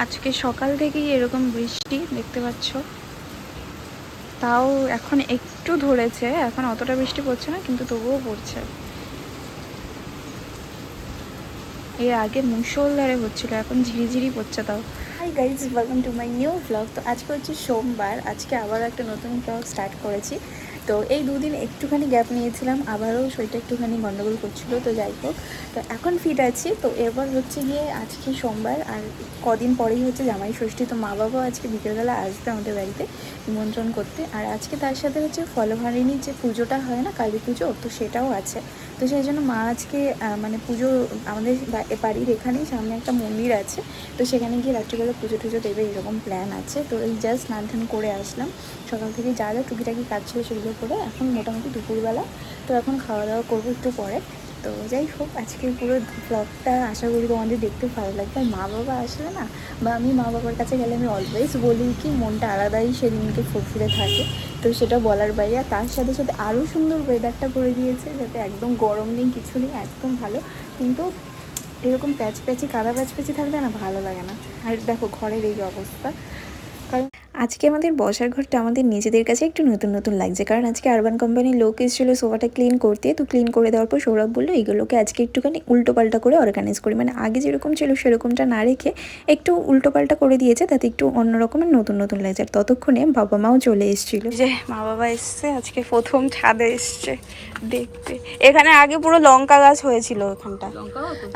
আজকে সকাল থেকেই এরকম বৃষ্টি দেখতে পাচ্ছ, তাও এখন একটু ধরেছে, এখন অতটা বৃষ্টি পড়ছে না কিন্তু তবুও পড়ছে। এর আগে মুষলধারে হচ্ছিল, এখন ঝিরিঝিরি পড়ছে তাও। Hi guys, welcome to my new blog. তো আজকে হচ্ছে সোমবার, আজকে আবার একটা নতুন ব্লগ স্টার্ট করেছি। তো এই দুদিন একটুখানি গ্যাপ নিয়েছিলাম, আবারও শরীরটা একটুখানি গন্ডগোল করছিল, তো যাই হোক তো এখন ফিট আছি। তো এবার হচ্ছে গিয়ে আজকে সোমবার, আর কদিন পরেই হচ্ছে জামাই ষষ্ঠী। তো মা বাবা আজকে বিকেলবেলা আসবে আমাদের বাড়িতে নিমন্ত্রণ করতে, আর আজকে তার সাথে হচ্ছে ফলহারিণীর যে পুজোটা হয় না, কালী পুজো, তো সেটাও আছে। তো সেই জন্য মা আজকে মানে পুজো আমাদের বাড়ির এখানেই সামনে একটা মন্দির আছে, তো সেখানে গিয়ে রাত্রিবেলা পুজো টুজো দেবে এরকম প্ল্যান আছে। তো এই জাস্ট স্নান টান করে আসলাম, সকাল থেকে যা যা টুকিটাকি কাজ ছিল সেগুলো করে এখন মোটামুটি দুপুরবেলা। তো এখন খাওয়া দাওয়া করবো একটু পরে। তো যাই হোক, আজকের পুরো ব্লগটা আশা করি তোমাদের দেখতে ভালো লাগবে। আর মা বাবা আসলে না, বা আমি মা বাবার কাছে গেলে আমি অলওয়েজ বলি কি মনটা আলাদাই সেদিনকে ফুরফুরে থাকে। তো সেটা বলার বাইরে, আর তার সাথে সাথে আরও সুন্দর ওয়েদারটা করে দিয়েছে, যাতে একদম গরম নেই কিছু নেই, একদম ভালো। কিন্তু এরকম প্যাচি কাদা প্যাচি থাকলে না ভালো লাগে না। আর দেখো ঘরের এই অবস্থা, কারণ আজকে আমাদের বসার ঘরটা আমাদের নিজেদের কাছে একটু নতুন নতুন লাগছে, কারণ আজকে আরবান কোম্পানির লোক এসেছিলো সোফাটা ক্লিন করতে। তো ক্লিন করে দেওয়ার পর সৌরভ বললো এগুলোকে আজকে একটুখানি উল্টোপাল্টা করে অর্গানাইজ করি, মানে আগে যেরকম ছিল সেরকমটা না রেখে একটু উল্টোপাল্টা করে দিয়েছে, তাতে একটু অন্য রকমের নতুন নতুন লাগছে। আর ততক্ষণে বাবা মাও চলে এসেছিল, যে মা বাবা এসছে আজকে প্রথম ছাদে এসছে দেখতে। এখানে আগে পুরো লঙ্কা গাছ হয়েছিল এখানটা,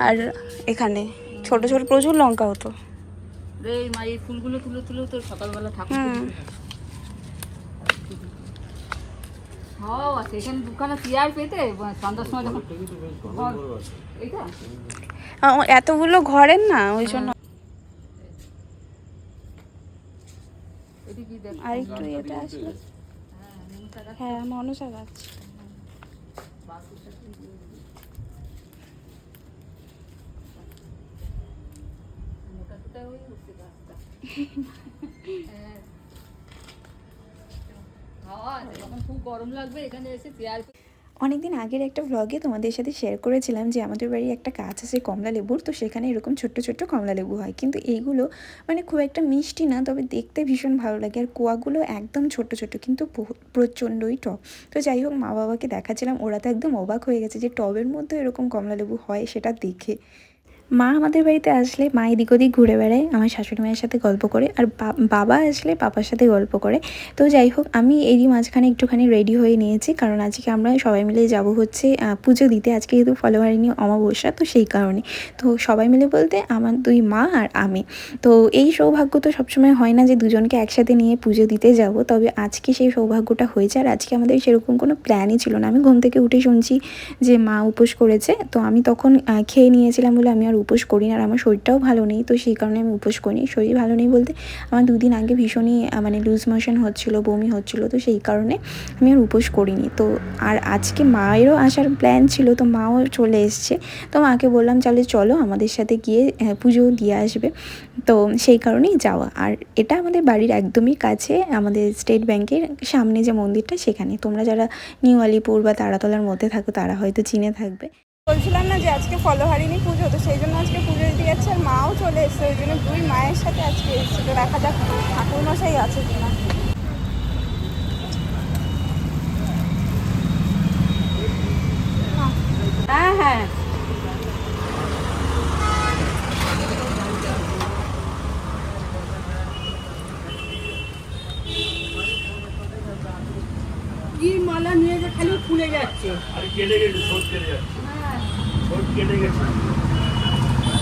আর এখানে ছোট ছোট প্রচুর লঙ্কা হতো। এই মা এই ফুলগুলো তুলে তুলে তো সকালবেলা ঠাকুর ও আচ্ছা, এখানে দুখানা চেয়ার পেতে সন্ধ্যার সময় যখন এইটা এতগুলো ঘরের না, ওই জন্য আর একটু এটা আসলে হ্যাঁ মনসা গাছ। যখন খুব গরম লাগবে এখানে এসে চেয়ার। অনেকদিন আগের একটা ভ্লগে তোমাদের সাথে শেয়ার করেছিলাম যে আমাদের বাড়ি একটা গাছ আছে কমলা লেবুর, তো সেখানে এরকম ছোট্ট ছোট্ট কমলা লেবু হয়, কিন্তু এইগুলো মানে খুব একটা মিষ্টি না, তবে দেখতে ভীষণ ভালো লাগে। আর কোয়াগুলো একদম ছোট ছোট কিন্তু প্রচণ্ডই টক। তো যাই হোক, মা বাবাকে দেখাচ্ছিলাম, ওরা তো একদম অবাক হয়ে গেছে যে টবের মধ্যে এরকম কমলা লেবু হয় সেটা দেখে। মা আমাদের বাড়িতে আসলে মা এদিক ওদিক ঘুরে বেড়ায় আমার শাশুড়ি মায়ের সাথে গল্প করে, আর বাবা আসলে পাপার সাথে গল্প করে। তো যাই হোক, আমি এরই মাঝখানে একটুখানি রেডি হয়ে নিয়েছি, কারণ আজকে আমরা সবাই মিলে যাব হচ্ছে পুজো দিতে। আজকে যেহেতু ফলহারিণী অমাবস্যা, তো সেই কারণে তো সবাই মিলে বলতে আমার দুই মা আর আমি। তো এই সৌভাগ্য তো সবসময় হয় না যে দুজনকে একসাথে নিয়ে পুজো দিতে যাব, তবে আজকে সেই সৌভাগ্যটা হয়েছে। আর আজকে আমাদের সেরকম কোনো প্ল্যানই ছিল না, আমি ঘুম থেকে উঠে শুনছি যে মা উপোস করেছে, তো আমি তখন খেয়ে নিয়েছিলাম বলে আমি আর উপোস করি না। আর আমার শরীরটাও ভালো নেই, তো সেই কারণে আমি উপোস করিনি। শরীর ভালো নেই বলতে আমার দুদিন আগে ভীষণই মানে লুজ মোশন হচ্ছিলো, বমি হচ্ছিলো, তো সেই কারণে আমি আর উপোস করিনি। তো আর আজকে মায়েরও আসার প্ল্যান ছিল, তো মাও চলে এসছে। তো মাকে বললাম চলো আমাদের সাথে গিয়ে পুজো দিয়ে আসবে, তো সেই কারণেই যাওয়া। আর এটা আমাদের বাড়ির একদমই কাছে, আমাদের স্টেট ব্যাংকের সামনে যে মন্দিরটা সেখানে। তোমরা যারা নিউ আলিপুর বা তারাতলার মধ্যে থাকো তারা হয়তো চিনে থাকবে। বলছিলাম না যে আজকে ফলহারিণী পুজো, তো সেই জন্য আজকে পুজো দিতে যাচ্ছে, আর মাও চলে এসছে, ওই জন্য দুই মায়ের সাথে আজকে এসছে। তো দেখা যাক ঠাকুরমশাই আছে কিনা। হ্যাঁ হ্যাঁ কি মালা নিয়ে যে খালি ফুলে যাচ্ছে, আর কেটে গেছে, ছোট কেটে যাচ্ছে, ছোট কেটে গেছে।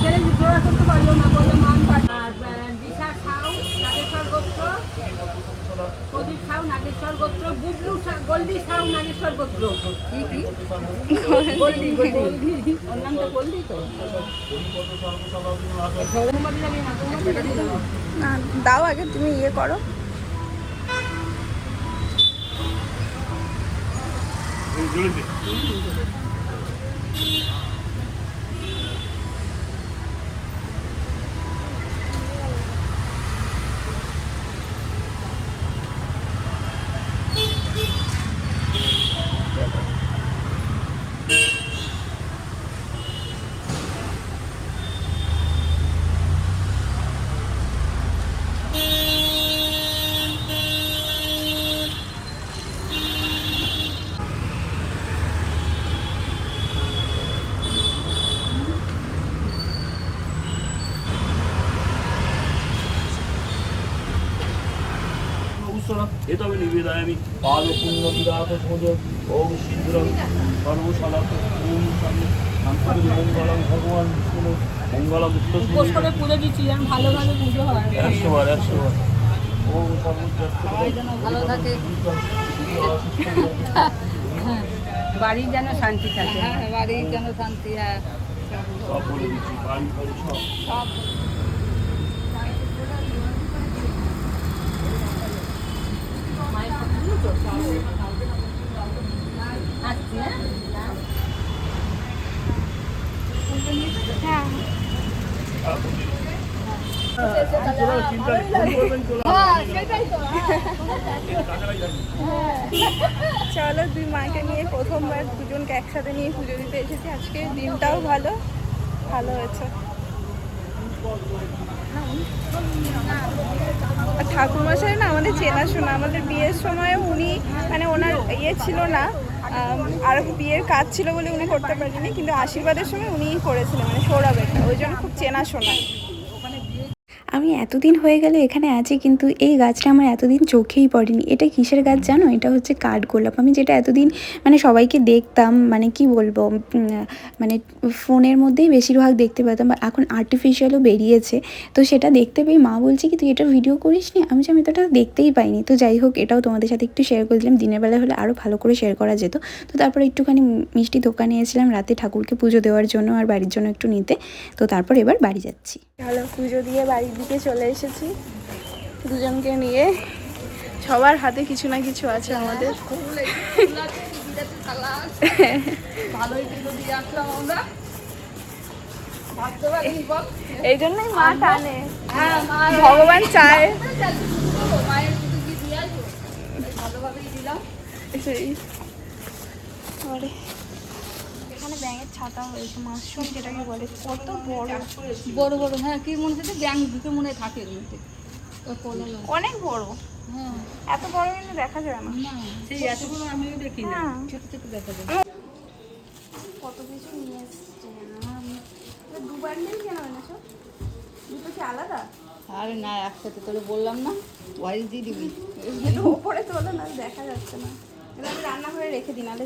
কেন জোড়া করতে পারলো না, বললো মান পাঠ। আর দিশা খাও নাগেশ্বর গোত্র, প্রদীপ খাও নাগেশ্বর গোত্র, বুবলু গোল্ডি খাও নাগেশ্বর গোত্র। কি গোল্ডি গোল্ডি ওর নামটা গোল্ডি তো। না দাও, আগে তুমি ইয়ে করো। পুষ্পস্তরা এতবে নিবেদয়ামি পালকুন্নবিরাত ভোজ ওম সিদ্ধরম সর্বশালাক ওম শান্তি মঙ্গলম ভগবান বিষ্ণু মঙ্গলম উত্তর উপোস করে পুজো দিচ্ছি যেন ভালোভাবে পুজো হয় 100 বার 100 বার ওম সবাই যেন ভালো থাকে বাড়ি যেন শান্তি থাকে বাড়ি যেন শান্তি হয় সব বলে দিচ্ছি বাড়ি ফাড়ি সব সব হ্যাঁ চলো দুই মাকে নিয়ে প্রথমবার দুজনকে একসাথে নিয়ে পুজো দিতে এসেছি। আজকে দিনটাও ভালো ভালো হয়েছে। আর ঠাকুরমশাই না আমাদের চেনাশোনা, আমাদের বিয়ের সময় উনি মানে ওনার ইয়ে ছিল না, আর বিয়ের কাজ ছিল বলে উনি করতে পারেনি, কিন্তু আশীর্বাদের সময় উনিই করেছিলেন, মানে সৌরভেরটা, ওই জন্য খুব চেনাশোনা। আমি এতদিন হয়ে গেল এখানে আছি, কিন্তু এই গাছটা আমার এতদিন চোখেই পড়েনি। এটা কিসের গাছ জানো? এটা হচ্ছে কাঠগোলাপ। আমি যেটা এতদিন মানে সবাইকে দেখতাম, মানে কি বলবো, মানে ফোনের মধ্যেই বেশিরভাগ দেখতে পেতাম, বা এখন আর্টিফিশিয়ালও বেরিয়েছে। তো সেটা দেখতে পেয়ে মা বলছে কি তুই এটা ভিডিও করিস নি? আমি তো এটা দেখতেই পাইনি। তো যাই হোক, এটাও তোমাদের সাথে একটু শেয়ার করে দিলাম। দিনের বেলা হলে আরও ভালো করে শেয়ার করা যেত। তো তারপরে একটুখানি মিষ্টি দোকানে নিয়েছিলাম রাতে ঠাকুরকে পুজো দেওয়ার জন্য আর বাড়ির জন্য একটু নিতে। তো তারপর এবার বাড়ি যাচ্ছি। ভালো পুজো দিয়ে বাড়ির দিকে চলে এসেছি দুজনকে নিয়ে। সবার হাতে কিছু না কিছু আছে আমাদের। এই জন্যই মা টানে, ভগবান চায়। এখানে ব্যাঙের ছাতা হয়েছে, মাশরুম যেটাকে বলে, কত বড় বড় বড়। হ্যাঁ, কি মনে হচ্ছে ব্যাংক দুটো মনে হয় থাকে এর মধ্যে, অনেক বড়। হ্যাঁ এত বড় কিন্তু দেখা যায় না। সেই এত বড় আমিও দেখি না, হ্যাঁ। ছোট ছোট দেখা যায়। কত কিছু নিয়ে এসছে, দুবার নেই কেন এনেছো? দুটো কি আলাদা? আরে না, একসাথে তোরে বললাম না, ওয়াইজ দিয়ে দিবি। একটু ওপরে তোলো না, দেখা যাচ্ছে না। এটা আমি রান্না করে রেখে দিই, নাহলে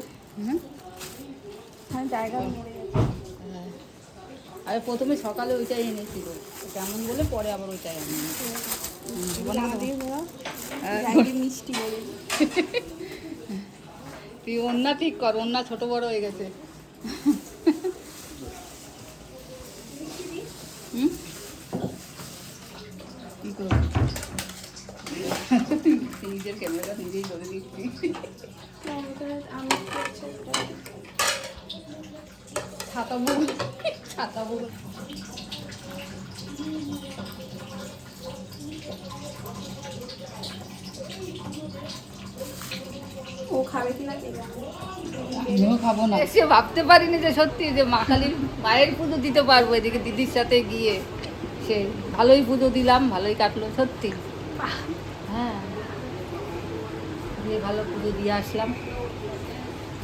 জায়গা মরে যাচ্ছে। আরে প্রথমে সকালে ওইটাই এনেছিল, কেমন বলে পরে আবার ওইটাই আনি। মিষ্টি বলে তুই ওন্না ঠিক কর, ওন্না ছোট বড় হয়ে গেছে। কি করবো, নিজের ক্যামেরা নিজেই ধরে দিচ্ছি। ছাতা বল, ছাতা বল। ও খাবে কিনা কে জানে। আমিও খাবো না। সে ভাবতে পারিনি যে সত্যি যে মা কালীর মায়ের পুজো দিতে পারবো এদিকে দিদির সাথে গিয়ে। সে ভালোই পুজো দিলাম, ভালোই কাটলো সত্যি। হ্যাঁ, দিয়ে ভালো পুজো দিয়ে আসলাম।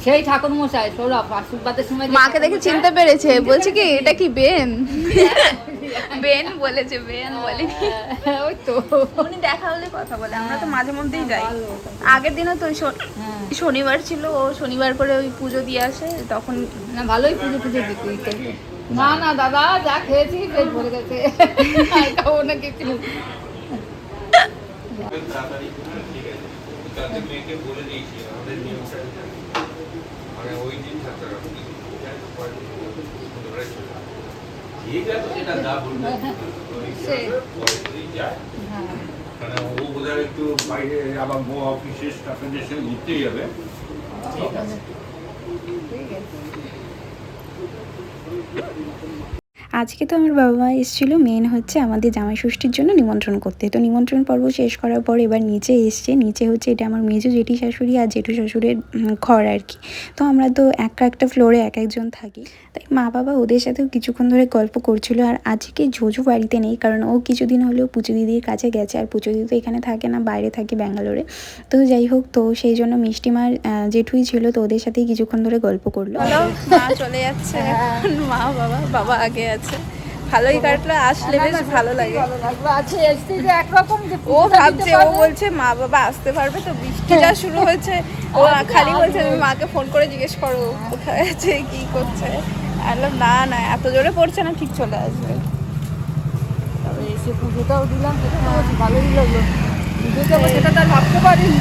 সেই ঠাকুর মশাই সৌরভ আশীর্বাদের সময় মাকে দেখে চিনতে পেরেছে, বলছে কি এটা কি বেন? বেন বলেছে, বেন বলে। ওই তো উনি দেখা হলে কথা বলে, আমরা তো মাঝে মধ্যেই যাই। আগের দিনও তো শনিবার ছিল, ও শনিবার করে ওই পুজো দিয়ে আসে, তখন না ভালোই পুজো পুজো দিতে। না না দাদা, যা খেয়েছি পেট ভরে গেছে, খাবো না কিছু। মেয়েকে বলে দিয়েছি আমাদের নিয়মটা, মানে ওই দিন থাকতে হবে ঠিক আছে, যেটা যা বলবে যায়। মানে ও বোধহয় একটু বাইরে আবার অফিসের স্টাফেদের সঙ্গে ঘুরতেই যাবে। ঠিক আছে, ঠিক আছে। আজকে তো আমার বাবা মা এসেছিলো, মেন হচ্ছে আমাদের জামাই ষষ্ঠীর জন্য নিমন্ত্রণ করতে। তো নিমন্ত্রণ পর্ব শেষ করার পর এবার নিচে এসছে। নিচে হচ্ছে এটা আমার মেজো জেঠি শাশুড়ি আর জেঠু শ্বশুরের ঘর আর কি। তো আমরা তো একটা ফ্লোরে এক একজন থাকি, তাই মা বাবা ওদের সাথেও কিছুক্ষণ ধরে গল্প করছিল। আর আজকে জোজু বাড়িতে নেই, কারণ ও কিছুদিন হলেও পুজো দিদির কাছে গেছে, আর পুজো দিদি তো এখানে থাকে না, বাইরে থাকে ব্যাঙ্গালোরে। তো যাই হোক, তো সেই জন্য মিষ্টিমার জেঠুই ছিল, তো ওদের সাথেই কিছুক্ষণ ধরে গল্প করলো। মা চলে যাচ্ছে, মা বাবা আগে আছে। ভালোই কাটলো, আসলে বেশ ভালো লাগে। ভালো লাগলো। আছে এসছি যে একরকম যে ও পুজোটা দিতে ভাবছে, ও পারবে। বলছে মা বাবা আসতে পারবে তো, বৃষ্টি যা শুরু হয়েছে। ও খালি বলছে তুমি মাকে ফোন করে জিজ্ঞেস করো কোথায় আছে কি করছে। আমি বললাম না না এত জোরে পড়ছে না, ঠিক চলে আসবে। তবে এসে পুজোটাও দিলাম, সেটা তো বলছি ভালোই লাগলো। পুজো দেবো সেটা তো আর ভাবতে পারিনি।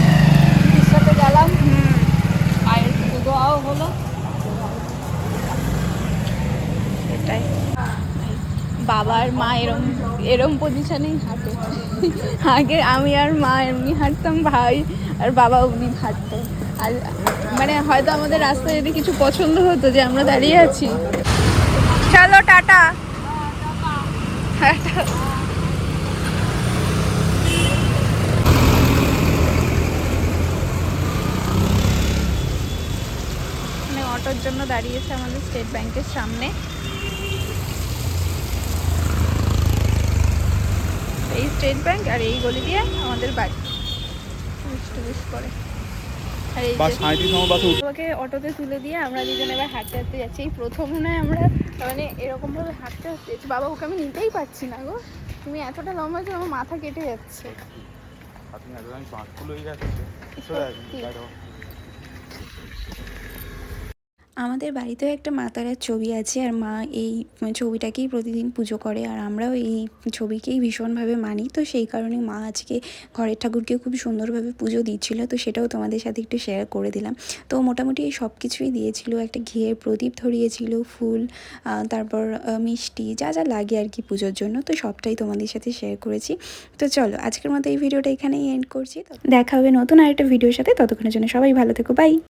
দিদির সাথে গেলাম, মায়ের পুজো দেওয়াও হলো। এটাই, বাবা আর মা এরম এরম পজিশনেই হাঁটে। আগে আমি আর মা এমনি হাঁটতাম, ভাই আর বাবা অমনি হাঁটতো। আর মানে হয়তো আমাদের রাস্তায় যদি কিছু পছন্দ হতো যে আমরা দাঁড়িয়ে আছি, চলো টাটা। মানে অটোর জন্য দাঁড়িয়েছে আমাদের স্টেট ব্যাংকের সামনে। এই স্টেট ব্যাংক আর এই গলি দিয়ে আমাদের বাড়ি করে। আর এই বাবাকে অটোতে তুলে দিয়ে আমরা দুজন এবার হাঁটতে হাঁটতে যাচ্ছি। এই প্রথম মনে হয় আমরা মানে এরকমভাবে হাঁটতে হাঁটতে, বাবা ওকে আমি নিতেই পারছি না গো, তুমি এতটা লম্বা যে আমার মাথা কেটে যাচ্ছে। আমাদের বাড়িতেও একটা মা তারার ছবি আছে, আর মা এই ছবিটাকেই প্রতিদিন পুজো করে, আর আমরাও এই ছবিকেই ভীষণভাবে মানি। তো সেই কারণে মা আজকে ঘরের ঠাকুরকে খুব সুন্দরভাবে পুজো দিচ্ছিল, তো সেটাও তোমাদের সাথে একটু শেয়ার করে দিলাম। তো মোটামুটি এই সব কিছুই দিয়েছিল, একটা ঘিয়ের প্রদীপ ধরিয়েছিল, ফুল, তারপর মিষ্টি, যা যা লাগে আর কি পুজোর জন্য, তো সবটাই তোমাদের সাথে শেয়ার করেছি। তো চলো আজকের মতো এই ভিডিওটা এখানেই এন্ড করছি। দেখা হবে নতুন আরেকটা ভিডিওর সাথে, ততক্ষণের জন্য সবাই ভালো থেকো, বাই।